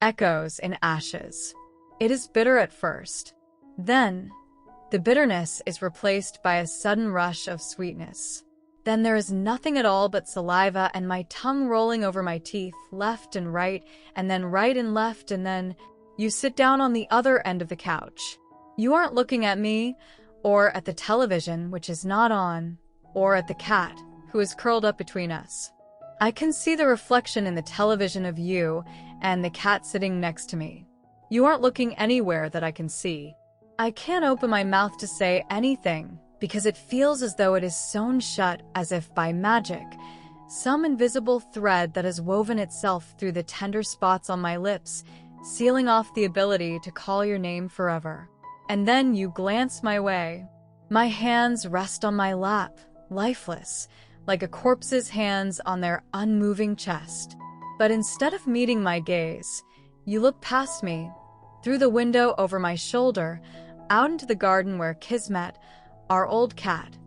echoes in ashes. It is bitter at first. Then, the bitterness is replaced by a sudden rush of sweetness. Then there is nothing at all but saliva and my tongue rolling over my teeth, left and right, and then right and left, and then you sit down on the other end of the couch. You aren't looking at me, or at the television, which is not on, or at the cat, who is curled up between us. I can see the reflection in the television of you and the cat sitting next to me. You aren't looking anywhere that I can see. I can't open my mouth to say anything because it feels as though it is sewn shut as if by magic, some invisible thread that has woven itself through the tender spots on my lips, sealing off the ability to call your name forever. And then you glance my way. My hands rest on my lap, lifeless, like a corpse's hands on their unmoving chest. But instead of meeting my gaze, you look past me, through the window over my shoulder, out into the garden where Kismet, our old cat,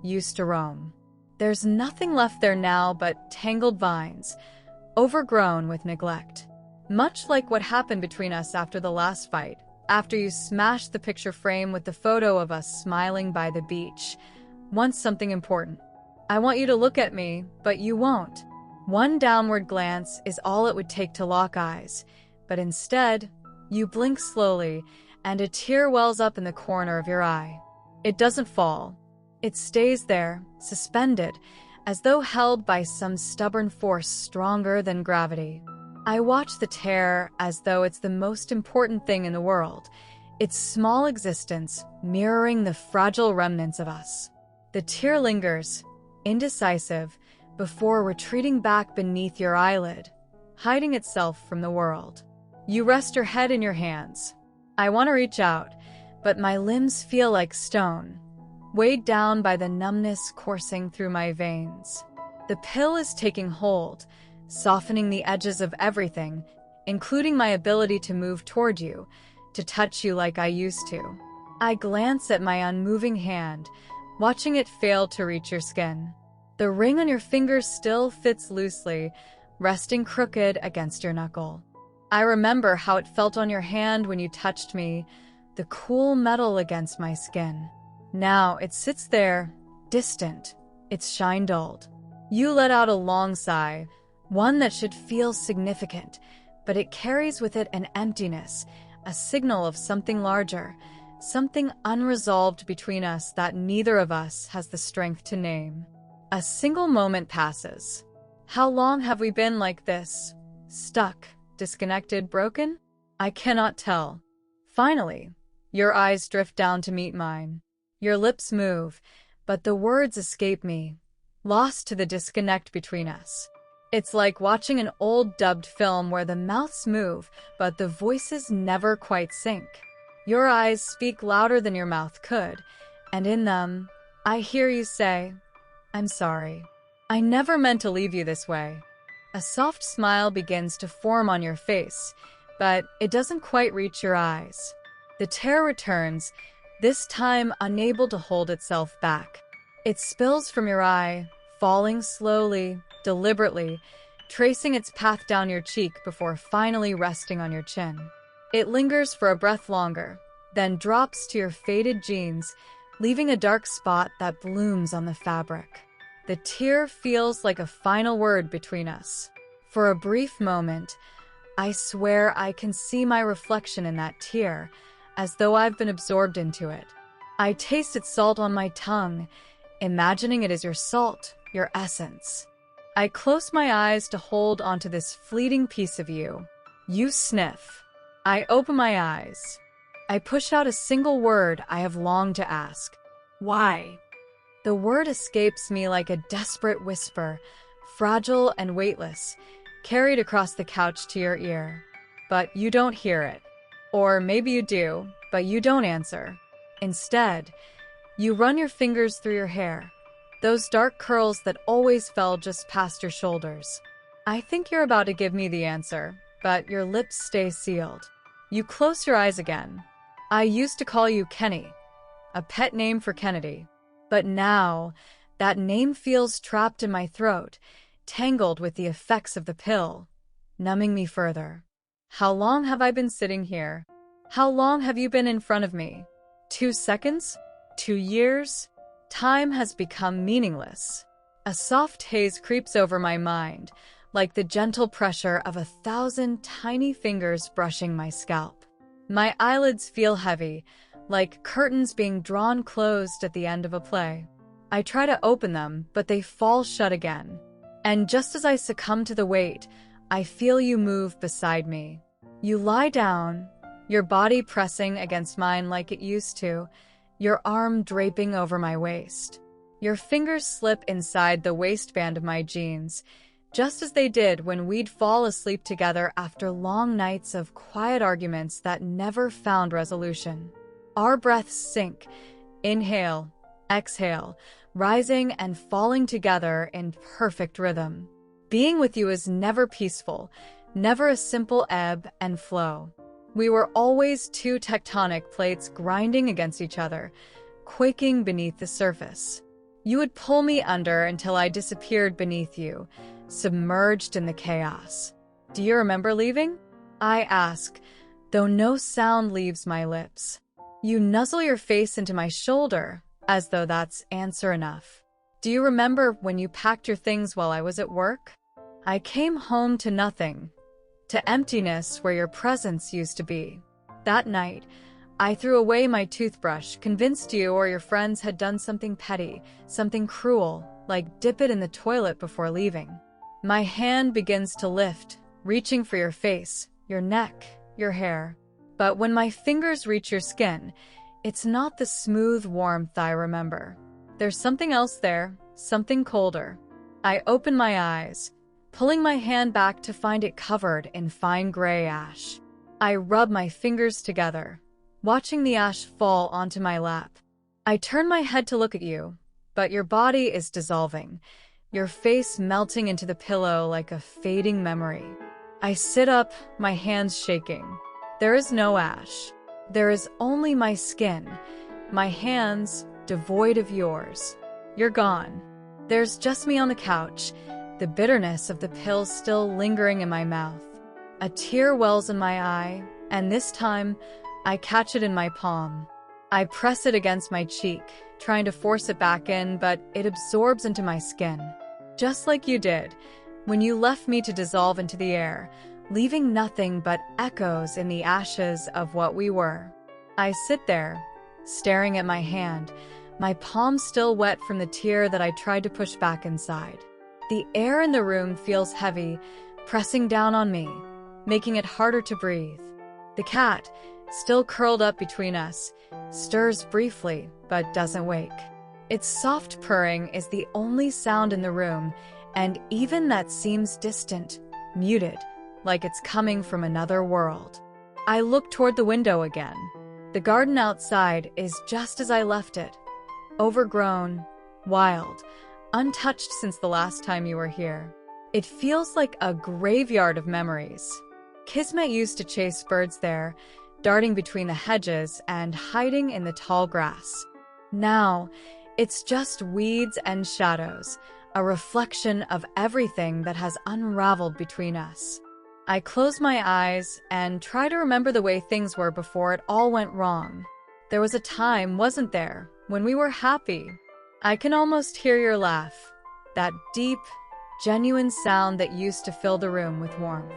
used to roam. There's nothing left there now but tangled vines, overgrown with neglect. Much like what happened between us after the last fight, after you smashed the picture frame with the photo of us smiling by the beach. Once something important. I want you to look at me, but you won't. One downward glance is all it would take to lock eyes, but instead, you blink slowly, and a tear wells up in the corner of your eye. It doesn't fall. It stays there, suspended, as though held by some stubborn force stronger than gravity. I watch the tear as though it's the most important thing in the world, its small existence mirroring the fragile remnants of us. The tear lingers, indecisive, before retreating back beneath your eyelid, hiding itself from the world. You rest your head in your hands. I want to reach out, but my limbs feel like stone, weighed down by the numbness coursing through my veins. The pill is taking hold, softening the edges of everything, including my ability to move toward you, to touch you like I used to. I glance at my unmoving hand, watching it fail to reach your skin. The ring on your finger still fits loosely, resting crooked against your knuckle. I remember how it felt on your hand when you touched me, the cool metal against my skin. Now it sits there, distant, its shine dulled. You let out a long sigh, one that should feel significant, but it carries with it an emptiness, a signal of something larger, something unresolved between us that neither of us has the strength to name. A single moment passes. How long have we been like this? Stuck, disconnected, broken? I cannot tell. Finally, your eyes drift down to meet mine. Your lips move, but the words escape me, lost to the disconnect between us. It's like watching an old dubbed film where the mouths move, but the voices never quite sync. Your eyes speak louder than your mouth could, and in them, I hear you say, "I'm sorry. I never meant to leave you this way." A soft smile begins to form on your face, but it doesn't quite reach your eyes. The tear returns, this time unable to hold itself back. It spills from your eye, falling slowly, deliberately, tracing its path down your cheek before finally resting on your chin. It lingers for a breath longer, then drops to your faded jeans, leaving a dark spot that blooms on the fabric. The tear feels like a final word between us. For a brief moment, I swear I can see my reflection in that tear, as though I've been absorbed into it. I taste its salt on my tongue, imagining it is your salt, your essence. I close my eyes to hold onto this fleeting piece of you. You sniff. I open my eyes. I push out a single word I have longed to ask. Why? The word escapes me like a desperate whisper, fragile and weightless, carried across the couch to your ear. But you don't hear it. Or maybe you do, but you don't answer. Instead, you run your fingers through your hair, those dark curls that always fell just past your shoulders. I think you're about to give me the answer, but your lips stay sealed. You close your eyes again. I used to call you Kenny, a pet name for Kennedy. But now, that name feels trapped in my throat, tangled with the effects of the pill, numbing me further. How long have I been sitting here? How long have you been in front of me? 2 seconds? 2 years? Time has become meaningless. A soft haze creeps over my mind, like the gentle pressure of 1,000 tiny fingers brushing my scalp. My eyelids feel heavy, like curtains being drawn closed at the end of a play. I try to open them, but they fall shut again. And just as I succumb to the weight, I feel you move beside me. You lie down, your body pressing against mine like it used to, your arm draping over my waist. Your fingers slip inside the waistband of my jeans, just as they did when we'd fall asleep together after long nights of quiet arguments that never found resolution. Our breaths sync, inhale, exhale, rising and falling together in perfect rhythm. Being with you is never peaceful, never a simple ebb and flow. We were always two tectonic plates grinding against each other, quaking beneath the surface. You would pull me under until I disappeared beneath you, submerged in the chaos. Do you remember leaving? I ask, though no sound leaves my lips. You nuzzle your face into my shoulder, as though that's answer enough. Do you remember when you packed your things while I was at work? I came home to nothing, to emptiness where your presence used to be. That night, I threw away my toothbrush, convinced you or your friends had done something petty, something cruel, like dip it in the toilet before leaving. My hand begins to lift, reaching for your face, your neck, your hair. But when my fingers reach your skin, it's not the smooth warmth I remember. There's something else there, something colder. I open my eyes, pulling my hand back to find it covered in fine gray ash. I rub my fingers together, watching the ash fall onto my lap. I turn my head to look at you, but your body is dissolving, your face melting into the pillow like a fading memory. I sit up, my hands shaking. There is no ash. There is only my skin, my hands devoid of yours. You're gone. There's just me on the couch, the bitterness of the pill still lingering in my mouth. A tear wells in my eye, and this time, I catch it in my palm. I press it against my cheek, trying to force it back in, but it absorbs into my skin. Just like you did, when you left me to dissolve into the air, leaving nothing but echoes in the ashes of what we were. I sit there, staring at my hand, my palm still wet from the tear that I tried to push back inside. The air in the room feels heavy, pressing down on me, making it harder to breathe. The cat, still curled up between us, stirs briefly but doesn't wake. Its soft purring is the only sound in the room, and even that seems distant, muted, like it's coming from another world. I look toward the window again. The garden outside is just as I left it. Overgrown, wild, untouched since the last time you were here. It feels like a graveyard of memories. Kismet used to chase birds there, darting between the hedges and hiding in the tall grass. Now, it's just weeds and shadows, a reflection of everything that has unraveled between us. I close my eyes and try to remember the way things were before it all went wrong. There was a time, wasn't there, when we were happy? I can almost hear your laugh, that deep, genuine sound that used to fill the room with warmth.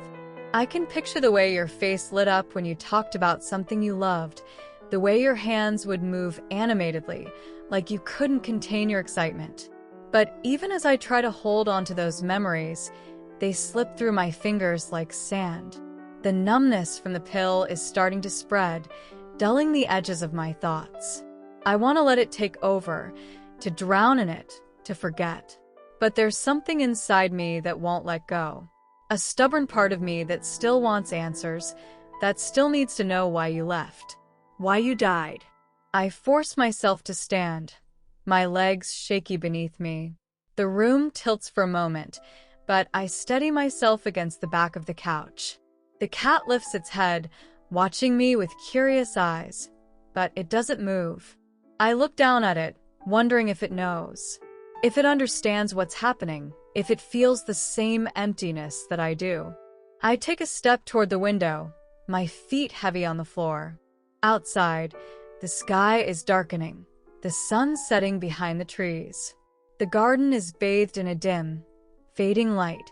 I can picture the way your face lit up when you talked about something you loved, the way your hands would move animatedly, like you couldn't contain your excitement. But even as I try to hold on to those memories, they slip through my fingers like sand. The numbness from the pill is starting to spread, dulling the edges of my thoughts. I want to let it take over, to drown in it, to forget. But there's something inside me that won't let go. A stubborn part of me that still wants answers, that still needs to know why you left, why you died. I force myself to stand, my legs shaky beneath me. The room tilts for a moment, but I steady myself against the back of the couch. The cat lifts its head, watching me with curious eyes, but it doesn't move. I look down at it, wondering if it knows, if it understands what's happening, if it feels the same emptiness that I do. I take a step toward the window, my feet heavy on the floor. Outside, the sky is darkening, the sun setting behind the trees. The garden is bathed in a dim, fading light,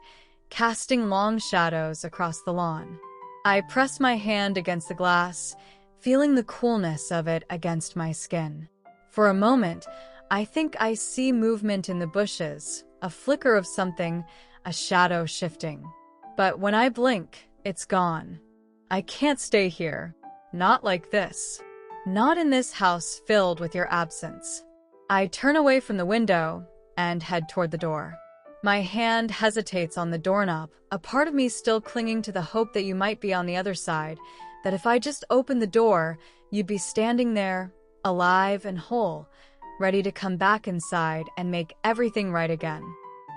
casting long shadows across the lawn. I press my hand against the glass, feeling the coolness of it against my skin. For a moment, I think I see movement in the bushes, a flicker of something, a shadow shifting. But when I blink, it's gone. I can't stay here. Not like this. Not in this house filled with your absence. I turn away from the window and head toward the door. My hand hesitates on the doorknob, a part of me still clinging to the hope that you might be on the other side, that if I just opened the door, you'd be standing there, alive and whole, ready to come back inside and make everything right again.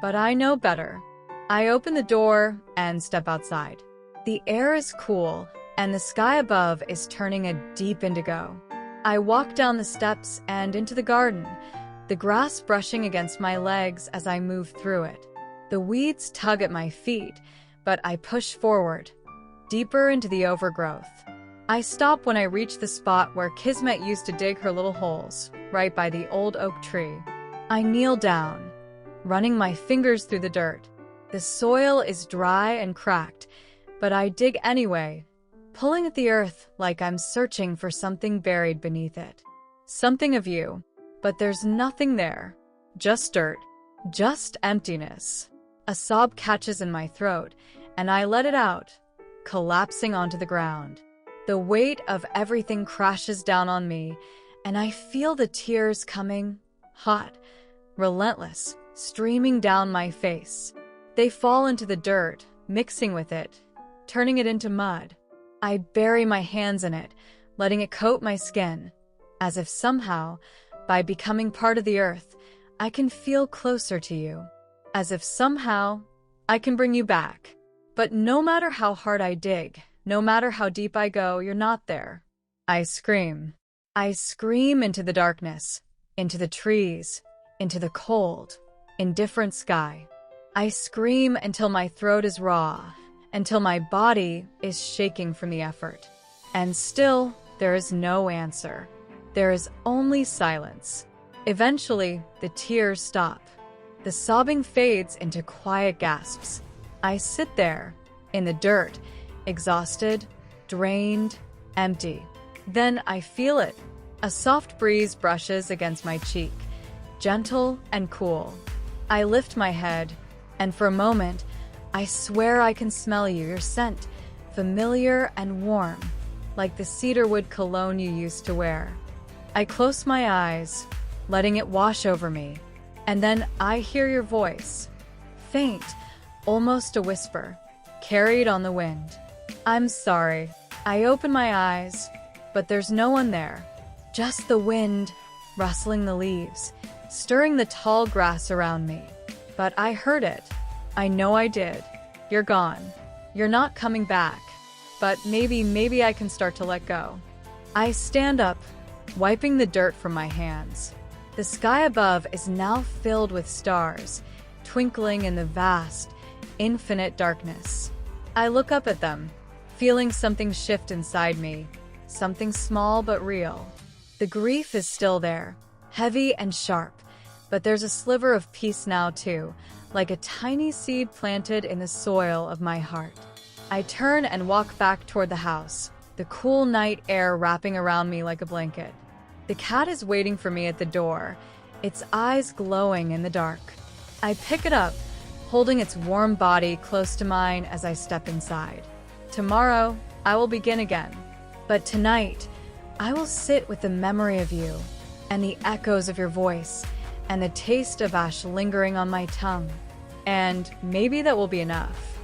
But I know better. I open the door and step outside. The air is cool, and the sky above is turning a deep indigo. I walk down the steps and into the garden, the grass brushing against my legs as I move through it. The weeds tug at my feet, but I push forward, deeper into the overgrowth. I stop when I reach the spot where Kismet used to dig her little holes, right by the old oak tree. I kneel down, running my fingers through the dirt. The soil is dry and cracked, but I dig anyway, pulling at the earth like I'm searching for something buried beneath it. Something of you. But there's nothing there. Just dirt. Just emptiness. A sob catches in my throat, and I let it out, collapsing onto the ground. The weight of everything crashes down on me, and I feel the tears coming, hot, relentless, streaming down my face. They fall into the dirt, mixing with it, turning it into mud. I bury my hands in it, letting it coat my skin, as if somehow, by becoming part of the earth, I can feel closer to you. As if somehow, I can bring you back. But no matter how hard I dig, no matter how deep I go, you're not there. I scream. I scream into the darkness, into the trees, into the cold, indifferent sky. I scream until my throat is raw, until my body is shaking from the effort. And still, there is no answer. There is only silence. Eventually, the tears stop. The sobbing fades into quiet gasps. I sit there, in the dirt, exhausted, drained, empty. Then I feel it. A soft breeze brushes against my cheek, gentle and cool. I lift my head, and for a moment, I swear I can smell you, your scent, familiar and warm, like the cedarwood cologne you used to wear. I close my eyes, letting it wash over me, and then I hear your voice, faint, almost a whisper, carried on the wind. I'm sorry. I open my eyes, but there's no one there, just the wind, rustling the leaves, stirring the tall grass around me. But I heard it. I know I did. You're gone. You're not coming back. But maybe I can start to let go. I stand up, wiping the dirt from my hands. The sky above is now filled with stars, twinkling in the vast, infinite darkness. I look up at them, feeling something shift inside me, something small but real. The grief is still there, heavy and sharp, but there's a sliver of peace now too, like a tiny seed planted in the soil of my heart. I turn and walk back toward the house, the cool night air wrapping around me like a blanket. The cat is waiting for me at the door, its eyes glowing in the dark. I pick it up, holding its warm body close to mine as I step inside. Tomorrow, I will begin again. But tonight, I will sit with the memory of you, and the echoes of your voice, and the taste of ash lingering on my tongue. And maybe that will be enough.